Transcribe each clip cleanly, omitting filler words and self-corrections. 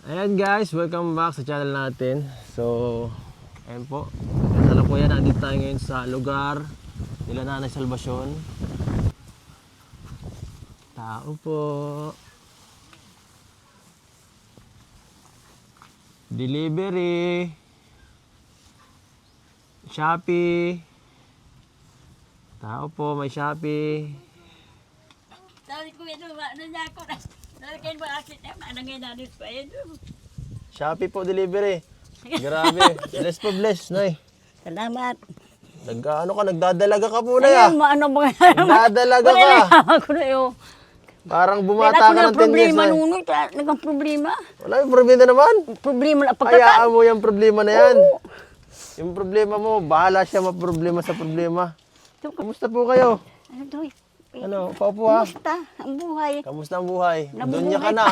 Ayan guys, welcome back sa channel natin. So, ayan po. Kasalukuyan, nandito tayo ngayon sa lugar nila Nanay Salvacion. Tao po. Delivery. Shopee. Tao po, may Shopee. Sabi ko ito, ano niya ako na. Nalagyan mo akit na, ano ngayon natin pa yun. Shopee po delivery. Grabe. Bless po bless, Nay. Salamat. Nagdadalaga ka po na ya. Ano mga Nagdadalaga ka. ako na yun. Parang bumata ka ng 10 years. Problema nunoy, nagang problema. Wala yung problema naman. Problema na Hayaan pagkatan. mo yung problema na yan. Yung problema mo, bahala siya maproblema sa problema. Kamusta po kayo? Ano doy? Ano, paupo ha? Kamusta ang buhay? Kamusta ang buhay? Nabubuhay Dunya ka na.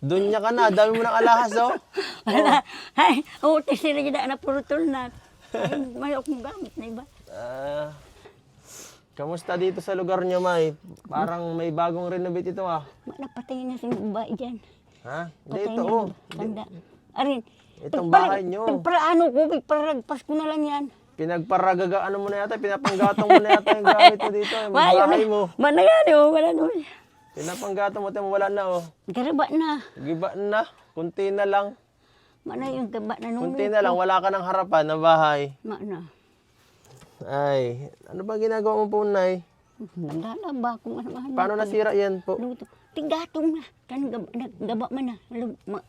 Dunya ka na. Dami mo ng alahas, oh. Wala. Ay, uti sila yung na purutol na. Ay, may akong gamit na iba. Kamusta dito sa lugar niyo, May? Parang may bagong renovate ito, ah. Napatingin na sa babae dyan. Ha? Hindi Patayin ito, na oh. tanda. Arin. Itong bahay niyo. Pagparaano ko, pagparagpas ko na lang yan. Pinagparagaga, ano mo na yata, pinapanggatong mo na yata yung gamit mo dito, yung bahay mo. Manayari mo, wala doon. Pinapanggatong mo, tayo wala na, oh. Garaba na. Giba na, kunti na lang. Mana yung gaba na nung Kunti na lang, wala ka ng harapan na bahay. Mana. Ay, ano ba ginagawa mo po, Nay? Naglalaba kung ano. Paano nasira yan po? Luto. Tigatong na. Gaba man na.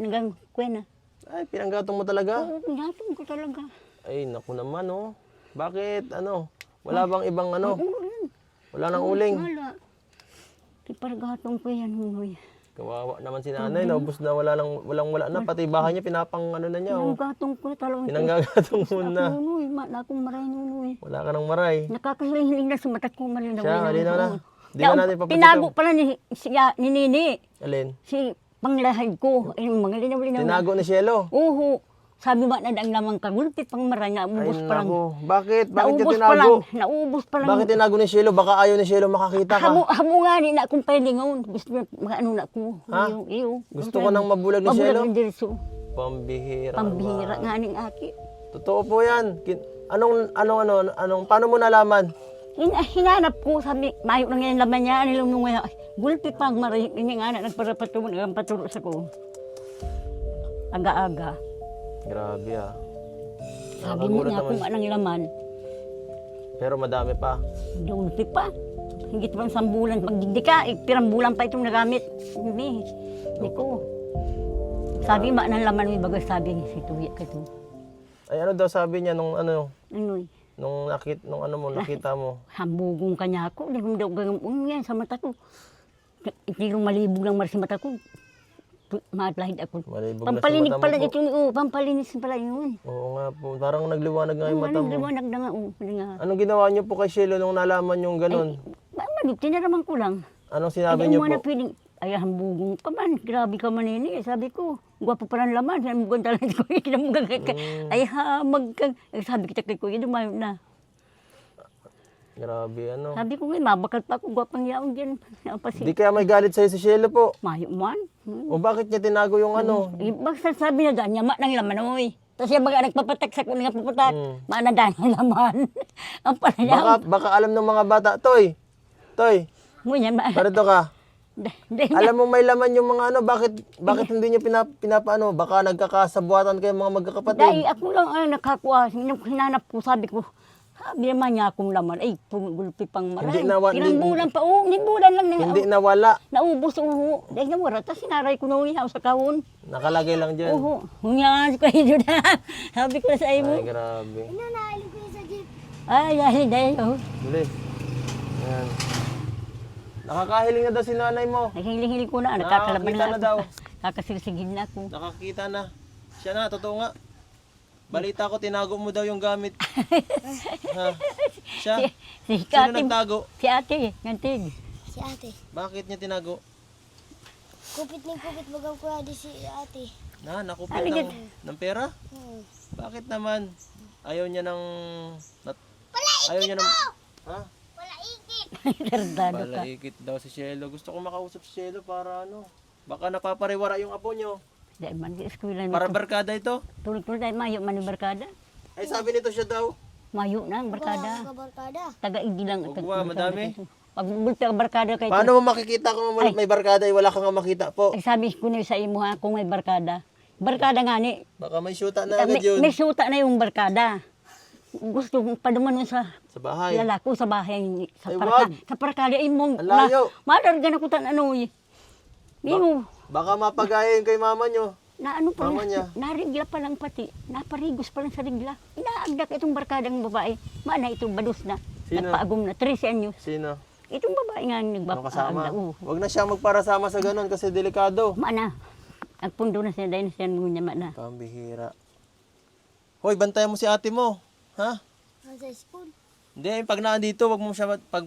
Nagang kwena. Ay, pinanggatong mo talaga? Oo, tigatong ko talaga. Ay, naku naman, oh. Bakit, ano? Wala bang ibang ano? Wala nang uling. Wala. Tipargatong ko yan, hunoy. Kawawa naman si nanay, naubos na, wala na. Pati bahay niya, pinapang ano na niya, oh. Gatong ko talaga. Pinanggagatong muna. Hunoy, akong maray hunoy. Wala ka ng maray. Nakakahiling na sa mata ko, malinaw. Siya, halina na. Di ba natin papatito? Tinago pala ni Nini. Alin? Si panglahad ko. Ay, mga linaw-linaw. Tinago ni Cielo? Oo. Sabi ba na ang lamang kagulpit pang maray na ubos Ay, pa lang. naku. Bakit? Bakit niya Naubos pa lang. tinago? Naubos pa lang. Bakit tinago ni Cielo? Baka ayaw ni Cielo makakita ka. Hamo nga ni na akong pelingon. Gusto mo ano na ko. Ha? Iyo. Gusto ko nang mabulag ni Cielo? Mabulag ni Dirso. Pambihira. Pambihira naman. nga ning aki. Totoo po yan. Paano mo nalaman? Hinanap ko, sabi, mayo na ngayon laman niya, nilunong nga, gulpi pang maray, ini nga na, nagpaturo sa ko. Aga-aga. Grabe ah. Sabi mo Nakakagulat nga naman. kung anong laman, Pero madami pa. gulpi pa. Higit pa sa bulan, pagdigdi ka, pirang bulan pa itong nagamit. Hindi ko. Sabi ba ng laman may bagay, sabi si Tuya ka to. Ay ano daw sabi niya nung Ano'y, nakita mo? hambugong ka niya ako, hindi ko daw gagawin yan sa mata ko. Hindi ko malibog lang sa mata ko. Matlahid ako. Malibog na sa Pampalinig mata mo pala po. ito, pampalinis pala yun. Oo nga po. Parang nagliwanag nga yung mata mo. Liwanag na nga, nga. Anong ginawa niyo po kay Cielo nung nalaman yung ganun? Tinaraman ko lang. Anong sinabi Hindi niyo mo na po? piling, ay hambugong ka man, grabe ka manini. Sabi ko, gwapo pa ng laman, hambugong talaga ko. Ay sabi kita kay Kuya, dumayo na. Grabe ano. Sabi ko, mabakal pa ako, gwapang yaong dyan. Di kaya may galit sa'yo si Cielo po? Mayo man. O bakit niya tinago yung ano? Basta sabi na ganyan, ng laman, oy. Tapos yung mga nagpapatak sa kuning papatak, manadaan ng laman. Ang pala niya. Baka alam ng mga bata. Toy! Ngunyan, Parito ka. Alam mo may laman yung mga ano, bakit hindi niyo pinapaano? Baka nagkakasabuatan kayo mga magkakapatid. Dahil ako lang nakakuha, hinanap ko, sabi naman niya akong laman, ay, gulpi pang maray. Ilang bulan pa, hindi bulan lang. Hindi nawala. Naubos, dahil nawala, tapos sinaray ko na uyaw sa kahon. Nakalagay lang dyan. Hunyan ko kayo na. Sabi ko sa iyo. Ay, grabe. Ay, dahil. Bilis. Ayan. Nakakahiling na daw si nanay mo. Naghiling-hiling ko na, nakakalaban Nakakita na daw. Kakasirsigin na ako. Nakakita na. Siya na, totoo nga. Balita ko, tinago mo daw yung gamit. Ha? Siya? Si Sino ate, nagtago? si ate, ngantig. Si ate. Bakit niya tinago? Kupit ni kupit bagang kuya di si ate. Nakupit Ano yan? ng pera? Bakit naman? Ayaw niya ng... Ayaw niya ng... Ha? Wala ikit. Tardado ka. Palaikit daw si Cielo. Gusto ko makausap si Cielo para ano. Baka napapariwara yung apo niyo. Dahil man, di eskwela na. Para barkada ito? Tulog-tulog dahil mayo man yung barkada. Ay, sabi nito siya daw. Mayo na ang barkada. Kabarkada. Taga-igi lang. Huwag ba, madami? Pag bulta ang barkada kay Paano mo makikita kung may barkada ay wala kang makita po? Ay, sabi ko na sa imo ha, kung may barkada. Barkada nga ni. Baka may syuta na agad yun. May suta na yung barkada. Gusto kong paduman sa Sa bahay. lalako sa bahay. Sa Ay, barkada. wag. Sa barkada ay mong. Ang layo. Madargan ako tan ano eh. Di mo. Baka mapagayin kay mama nyo. Na ano pa Mama niya. narigla pa lang pati. Naparigos pa lang sa rigla. Inaagdak itong barkadang babae. Mana itong badus na. Sino? Nagpaagom na 13 anyos. Sino? Itong babae nga Ano kasama? nagpapaagda. Huwag na siya magparasama sa ganun kasi delikado. Mana. Agpundo na siya dahil siya ngunya mana. Pambihira. Hoy, bantayan mo si ate mo. Ha? Nasa school. Hindi, pag naandito, wag mo siya, pag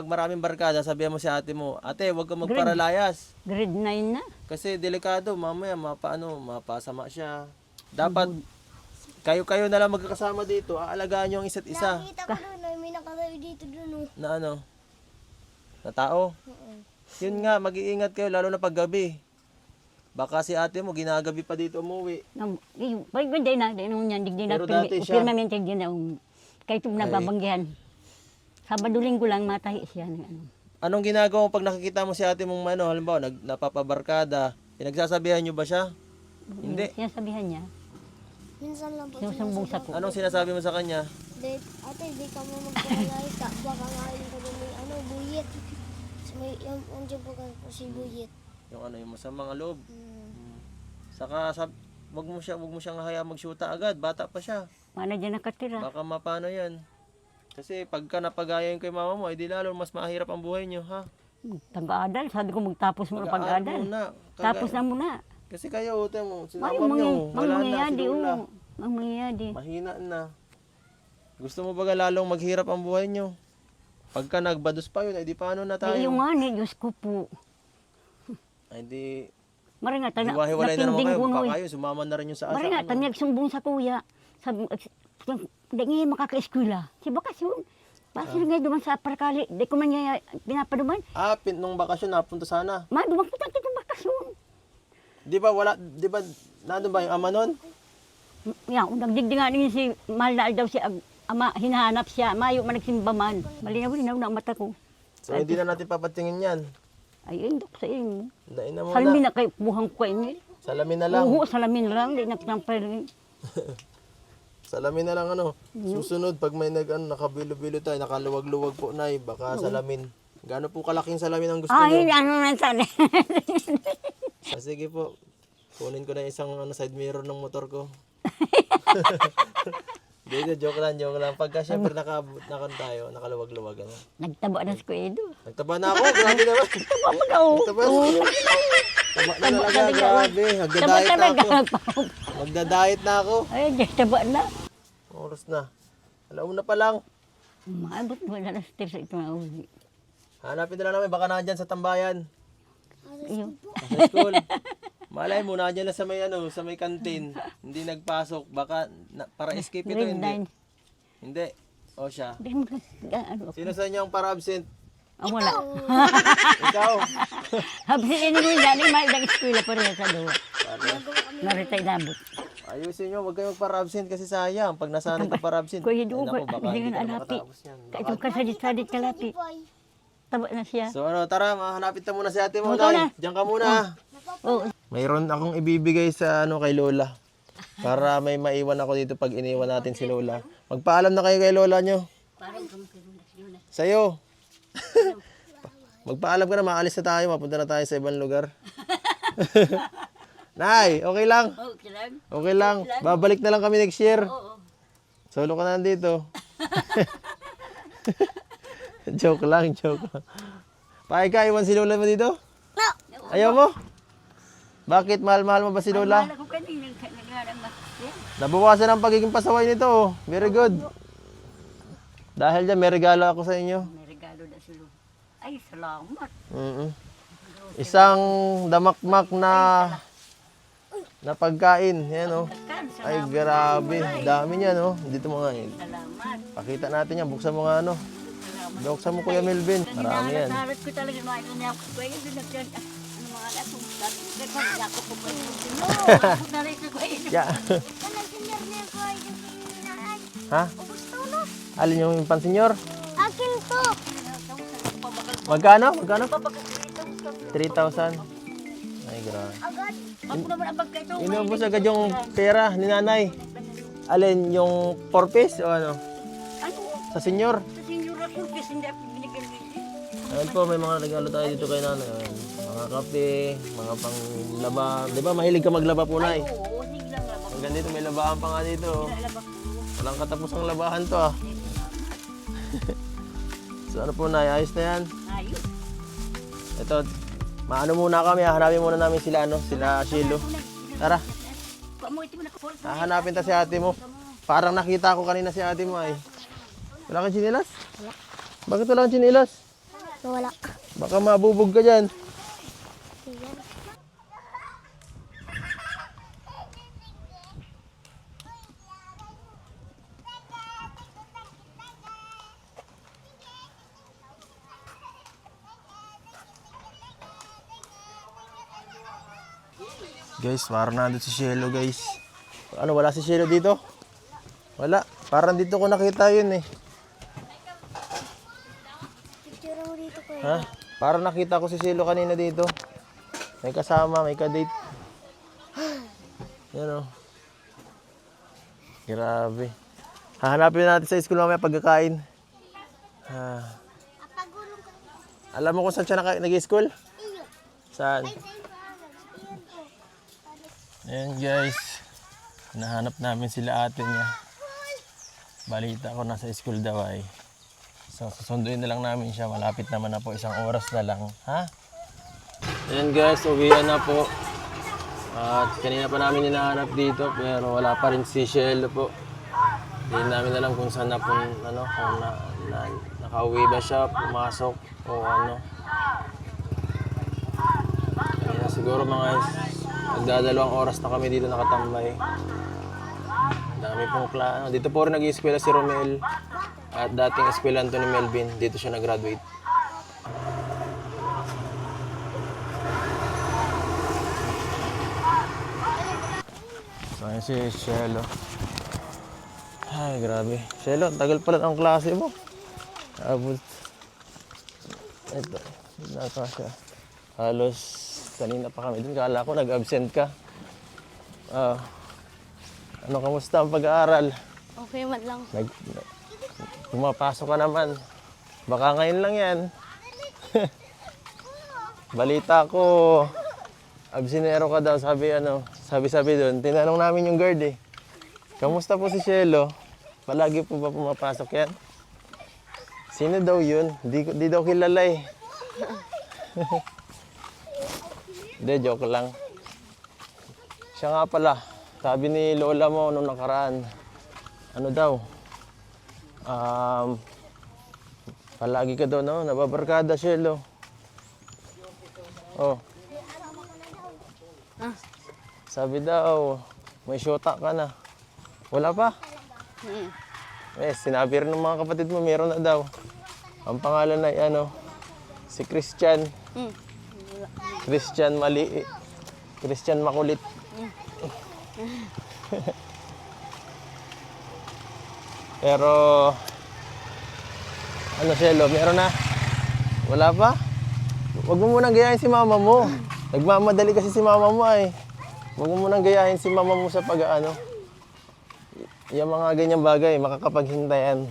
maraming barkada, sabihan mo si ate mo, ate, wag kang magparalayas. Grade 9 na. Kasi delikado, mamaya, mapasama siya. Dapat, kayo-kayo na lang magkakasama dito, aalagaan nyo ang isa't isa. Nakita ko doon, may nakatayo dito doon. Oh. Na ano? Na tao? Yun nga, mag-iingat kayo, lalo na pag gabi. Baka si ate mo, ginagabi pa dito umuwi. Pag hindi na, dahil nung yan, digdi na, Pero dati siya- pirmamente din na, kahit yung nababanggihan. Sabado-linggo lang matahi siya. Ano. Anong ginagawa mo pag nakikita mo si ate mong ano, halimbawa, napapabarkada, pinagsasabihan nyo ba siya? Hindi. Sinasabihan niya, Minsan lang po sinusumbong sa ko. Anong sinasabi mo sa kanya? Ate, di ka mo magpalayas ka. Baka ngayon ka doon may buyit. So, may, yung dyan po ka po si buyit. Yung ano, yung masamang loob. Saka, wag mo siyang hayaan magsyuta agad, bata pa siya. Mana dyan nakatira. Baka mapano yan. Kasi pagka napagayain kay mama mo, edi lalo mas mahirap ang buhay niyo, ha? Pag-aadal, sabi ko magtapos mo na pag-aadal. Muna. Tapos na muna. Kasi kayo, ute mo, Ay, sinama niyo, wala na si Lola. Mangyayadi. Mahina na. Gusto mo baga lalong maghirap ang buhay niyo? Pagka nagbados pa yun, edi paano na tayo? Yung nga ni, Diyos ko po. Ay, di, Maringatan na, hiwa-hiwalay na naman kayo. kuno Baka kayo, sumama na rin yung sa asa. Maringatan, nagsumbong sa kuya. Sabi, hindi ngayon makaka-eskwela. Si bakasyon. Bakit ngayon duman sa parkali? Di ko man niya pinapaduman. Ah, nung bakasyon, napunta sana. Duman po tayo itong bakasyon. Di ba nandun ba yung ama nun? Yan, nagdigdingan niya si Maldaal daw si ama, hinahanap siya. Mayo man nagsimba man. Malinaw-linaw na ang mata ko. So, hindi na natin papatingin yan. Ay, indok sa inyo. Dain na muna. Salamin na kay buhang ko inyo. Salamin na lang. Oo, salamin lang. Di nagtampay. Salamin na lang ano. Susunod, pag may nakabilo-bilo tayo, nakaluwag-luwag po na baka salamin. Gaano po kalaking salamin ang gusto Ay, niyo? ano na sana. Sige po. Kunin ko na isang side mirror ng motor ko. Hindi, joke lang. Pagka syempre tayo, nakaluwag-luwag. Ano. Nagtaba na si Kuya Edo. Nagtaba na ako, grabe naman. Taba mo daw. Nagtaba na talaga, grabe. Magda-diet na ako. Magda-diet na ako. Ay, taba na. Oras na. Alauna pa lang. Maabot mo na lang sa ito na uli. Hanapin na lang namin, baka nandyan sa tambayan. Iyo. Sa school. Malay mo, nandyan lang sa may kantin. Hindi nagpasok. Baka, para escape ito, Grade hindi. 9. Hindi. O siya. Hindi mo ano. Sino sa inyo ang para absent? Ang wala. Ikaw. Habis ini mo dali may dag eskwela pa rin sa duwa. Naritay nabot. Ayusin nyo, huwag kayo para absent kasi sayang. Pag nasanay ka para absent. Kuya Edo, ay, naku, baka hindi hindi nga ka na alapi. makatapos yan. Kahit yung kasadit-sadit kalapi. Taba na siya. So tara, hanapin ta muna si ate mo. Ikaw Nay. na. Diyan ka muna. Oo. Mayroon akong ibibigay sa kay Lola. Para may maiwan ako dito pag iniwan natin si Lola. Magpaalam na kayo kay Lola nyo. Sa'yo. Magpaalam ka na, maalis na tayo. Mapunta na tayo sa ibang lugar. Nay, okay lang. Okay lang. Okay lang. Babalik na lang kami next year. Solo ka na nandito. Joke lang. Pahay ka, iwan si Lola mo dito? No. Ayaw mo? Bakit? Mahal-mahal mo ba si Lola? Ako kanina nagharang ba? Nabawasan ang pagiging pasaway nito. Oh. Very good. Dahil dyan, may regalo ako sa inyo. May regalo na sila. Ay, salamat. Isang damakmak na pagkain. Yan oh. Ay, grabe. Dami niyan oh. Dito mo nga yun. Salamat. Pakita natin yan. Buksan mo nga ano. Buksan mo Kuya Melvin. Marami yan. Narat ko talaga mga ito niya. Kuya, doon nagkan. Ano mga anak ko. Dati ko po. Ya. Walang senior na yung kuhay yung hinaan. Ha? Ubus to no? Alin yung pansenyor? Akin to. Magkano? Magkano? 3,000. Ay, grabe. Agad. Ako naman ang pagkaito. Inubos agad yung pera ni nanay. Alin, yung 4 piece o ano? Ano? Sa senyor. Sa senior na surprise, hindi ako binigyan din. Ayun po, may mga regalo tayo dito kay nanay. Ayan, mga kape, mga panglaba. Di ba, mahilig ka maglaba po, nay? Oo, sige lang labak. Hanggang dito, may labahan pa nga dito. Labak ko. Walang katapusang labahan to, ah. So, ano po, nay? Ayos na yan. Ayos. Ito, maano muna kami, hahanapin muna namin sila, ano, sila Shilo. Tara, Pamuti mo na kapol. hahanapin ta si ate mo. Parang nakita ko kanina si ate mo, ay. Wala kang chinilas? Bakit wala kang chinilas? Wala. Baka mabubog ka dyan. Yan. Guys, parang nandito si Shelo, guys. Ano, wala si Shelo dito? Wala. Parang dito ko nakita yun, eh. Picture mo dito kuya. Ha? Parang nakita ko si Shelo kanina dito. May kasama, may kadate. Yan, oh. Grabe. Hahanapin natin sa school mamaya pagkakain. Ah. Apagulong ka. Alam mo kung saan siya nag-school? Iyo. Saan? Ay, sa'yo pa agad. Yun po. Ayan, guys. Hinahanap namin sila ate niya. Balita ko nasa school daw ay. So, susunduin na lang namin siya. Malapit naman na po. 1 oras na lang. Ha? Ayan, guys. Uwian na po. At kanina pa namin hinahanap dito. Pero wala pa rin si Shelo po. Hindi namin alam kung saan na po, ano, kung nakauwi ba siya, pumasok o ano. Kaya siguro mga magdadalawang oras na kami dito nakatambay. Dami pong klase. Dito po rin nag-i-eskwela si Romel. At dating eskwelanto ni Melvin. Dito siya nag-graduate. So, ayan si Shelo. Ay, grabe. Shelo, tagal pala ang klase mo. Abot. Ito. Nasa siya. Halos kanina pa kami din. Kala ko nag-absent ka. Ano, kamusta ang pag-aaral? Okay man lang. Pumapasok ka naman. Baka ngayon lang yan. Balita ko, absinero ka daw. Sabi doon. Tinanong namin yung guard eh. Kamusta po si Shelo? Palagi po ba pumapasok yan? Sino daw yun? Di daw kilala eh. Hindi, joke lang. Siya nga pala, sabi ni lola mo nung nakaraan, ano daw, palagi ka daw, no? Nababarkada, Shelo. Oh. Sabi daw, may syota ka na. Wala pa? Sinabi rin ng mga kapatid mo, meron na daw. Ang pangalan ay ano, si Christian. Christian Mali. Christian Makulit. Pero, ano Shelo, meron na? Wala pa? Huwag mo munang gayahin si mama mo. Nagmamadali kasi si mama mo ay. Huwag mo munang gayahin si mama mo sa pag-ano. Yung mga ganyang bagay, makakapaghintayan.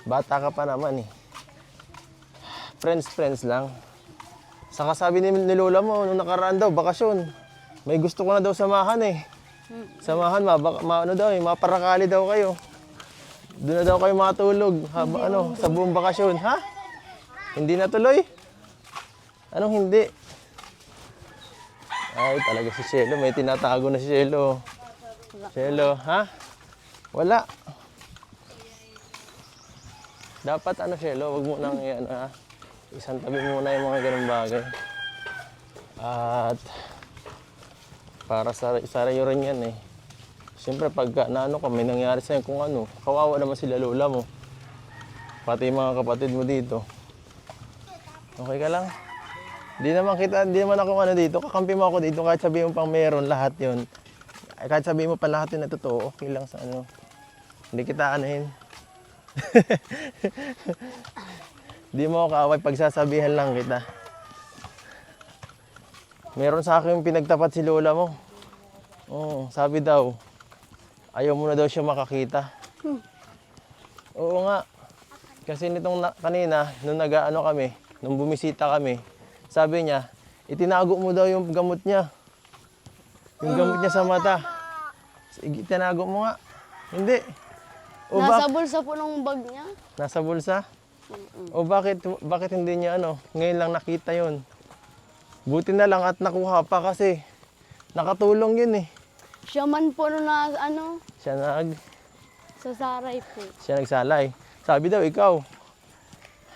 Bata ka pa naman eh. Friends lang. Saka sabi ni lola mo, nung nakaraan daw, bakasyon. May gusto ko na daw samahan eh. Samahan, maparakali daw kayo. Doon na daw kayo matulog sa buong bakasyon. Ha? Hindi natuloy? Anong hindi? Ay, talaga si Shelo. May tinatago na si Shelo. Shelo, ha? Wala. Dapat Shelo, wag mo nang isang tabi muna yung mga ganung bagay. At para sa iyo rin yan eh. Siyempre pagka may nangyari sa'yo kung kawawa naman sila lola mo. Pati yung mga kapatid mo dito. Okay ka lang? Di naman ako ano dito. Kakampi mo ako dito kahit sabihin mo pang meron lahat yon. Kahit sabihin mo pa lahat yun na totoo, okay lang sa ano. Hindi kita anuhin. Di mo ako kaaway, pagsasabihan lang kita. Meron sa akin pinagtapat si lola mo. Oo, sabi daw, ayaw mo na daw siya makakita. Oo nga. Kasi kanina, nung nag-ano kami, nung bumisita kami, sabi niya, itinago mo daw yung gamot niya. Yung gamot niya sa mata. Itinago mo nga. Hindi. O Nasa bulsa po ng bag niya. Nasa bulsa? O bakit hindi niya ano, ngayon lang nakita yon. Buti na lang at nakuha pa kasi nakatulong yun eh. Siya man po na sa saray po. Siya nagsalay. Sabi daw ikaw.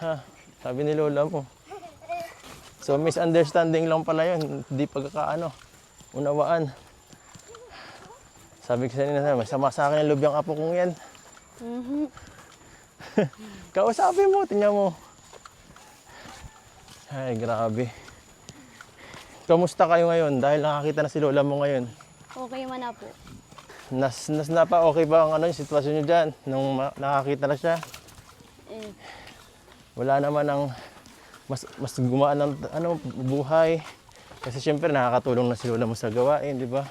Ha, sabi ni lola mo. So misunderstanding lang pala yun, hindi unawaan. Sabi ko sa nila, masama sa akin ang loob yung apo kong yan. Kausapin mo, tingnan mo. Ay, grabe. Kamusta kayo ngayon? Dahil nakakita na si lola mo ngayon. Okay man na po. Nas na pa, okay ba ang yung sitwasyon niyo dyan? Nung nakakita na siya? Wala naman ang mas gumaan ng buhay. Kasi syempre nakakatulong na si lola mo sa gawain, di ba?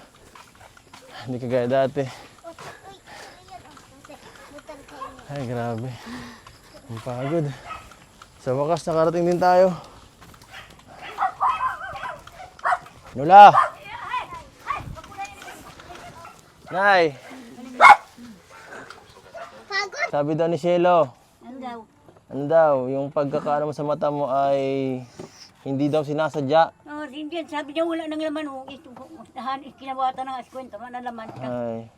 Hindi kagaya dati. Ay, grabe. Ang pagod. Sa wakas, nakarating din tayo. Lola! Nay! Sabi daw ni Shelo, ano daw, yung pagkakaano mo sa mata mo ay hindi daw sinasadya. Oh, hindi. Sabi niya wala nang laman. Oh, ito, kinabata ng askwento. Wala laman. Ay,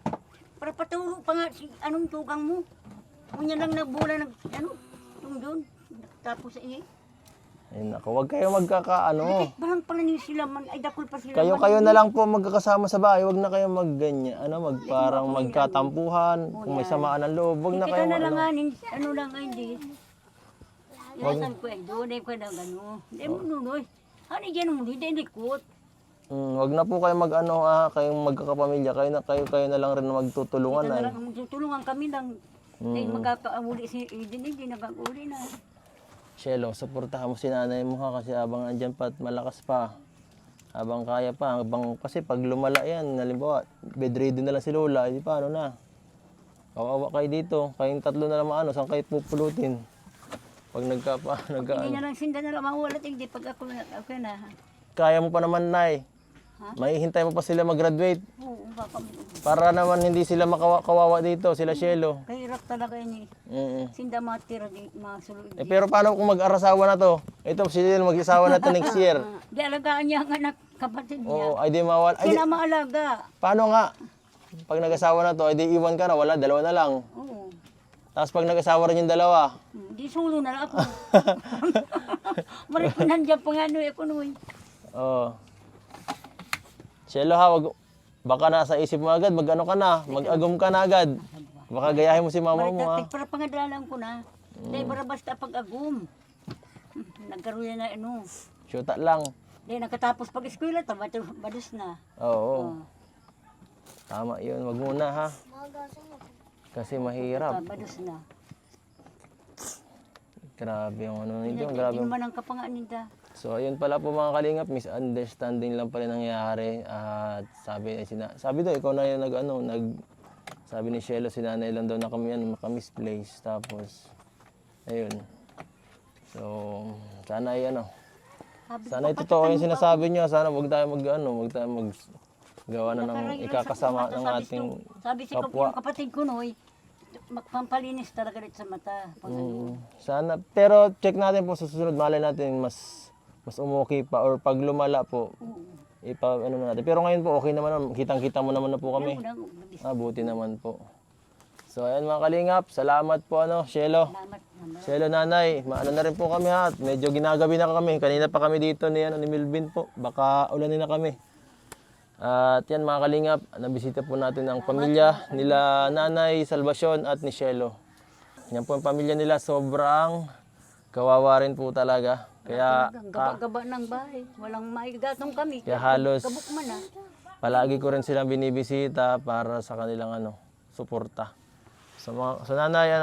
Para paturo pa nga anong tugang mo. Kunya lang nagbula tungdon. Tapos ay naku, huwag kayo magkakaano. Parang pala niyo sila man. Ay, dakol pa sila. Kayo na lang po magkakasama sa bahay. Huwag na kayo magganyan. Parang magkatampuhan. Kung may samaan ng loob, huwag na kayo Kita na lang lang ay hindi. Wag- Ilasan ko doon ay ko na gano'n. Hindi mo nunoy. Ano dyan mo, hindi likot. Huwag na po kayo kayong magkakapamilya. Kayo na lang rin magtutulungan. Kita na Ay. lang, magtutulungan kami lang. Dahil magkakauli si Eden, hindi nagkakauli na. Shelo, suportahan mo si nanay mo ha kasi habang andyan pa at malakas pa. Habang kaya pa. Kasi pag lumala yan, halimbawa, bedridden na lang si Lola, di paano na? Kawawa kayo dito. Kayong tatlo na lang saan kayo pupulutin? Pag Hindi na lang sinda na lang mawalat, hindi pag ako na. Kaya mo pa naman, Nay. Maihintay mo pa sila mag-graduate. Oo, baka mo. Para naman hindi sila kawawa dito, sila Shelo. Kahirap talaga yun Sinda matira di masulod. Pero paano kung mag-arasawa na to? Ito, sila mag-isawa na to next year. Di alagaan niya ang anak, kapatid niya. Oo, ay di mawala. Sila maalaga. Paano nga? Pag nag-asawa na to, ay di iwan ka na, wala, dalawa na lang. Oo. Tapos pag nag-asawa rin yung dalawa, Di sulo na lang ako. Marit ko nandiyan pa nga ako noon. oh. Shelo ha, baka nasa isip mo agad, mag-agom ka na agad. Baka gayahin mo si mama mo ha. Para pangadalan ko na. Dahil para basta pag-agum. Nagkaroon na Syuta lang. Dahil nakatapos pag-eskwela, badus na. Oo. Tama yun, wag muna ha. Kasi mahirap. Badus na. Grabe yung nito, grabe. Hindi naman ang kapangaan nila. So ayun pala po mga kalingap, misunderstanding lang pala nangyari. At sabi daw, ikaw na yung sabi ni Shelo, sinanay lang daw na kami maka-misplace. Tapos, ayun. So, sana sana totoo yung sinasabi niyo. Sana wag tayo maggawa na ng ikakasama ng ating Sabi si kapwa. yung kapatid ko noy, magpampalinis talaga rin sa mata. Sana, pero check natin po sa susunod, malay natin mas umuki pa or pag lumala po, natin. Pero ngayon po, okay naman, kitang-kita mo naman na po kami. Buti naman po. So, ayan mga kalingap, salamat po Shelo. Shelo nanay, na rin po kami ha. Medyo ginagabi na kami. Kanina pa kami dito ni Melvin po. Baka ulanin na kami. At yan mga kalingap, nabisita po natin ang pamilya nila Nanay Salvacion at ni Shelo. Yan po ang pamilya nila, sobrang kawawa rin po talaga. Kaya, Gaba-gaba ng bahay. Walang maigatong kami. kaya halos Kabuk man ah. palagi ko rin silang binibisita para sa kanilang suporta. Sa nanay,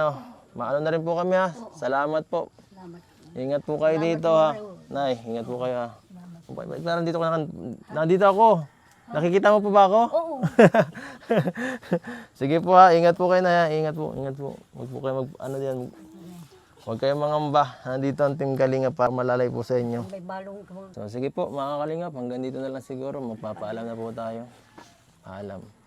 maano na rin po kami ha. Salamat po. Salamat. Ingat po kayo dito ha. Nay, ingat po kayo ha. Parang nandito ako. Nakikita mo po ba ako? Oo. Sige po ha, ingat po kayo na ha. Ingat po, ingat po. Huwag po kayo huwag kayong mangamba. Nandito ang Team Kalingap para malalay po sa inyo. May balong ko. So sige po mga Kalingap, hanggang dito na lang siguro. Magpapaalam na po tayo. Paalam.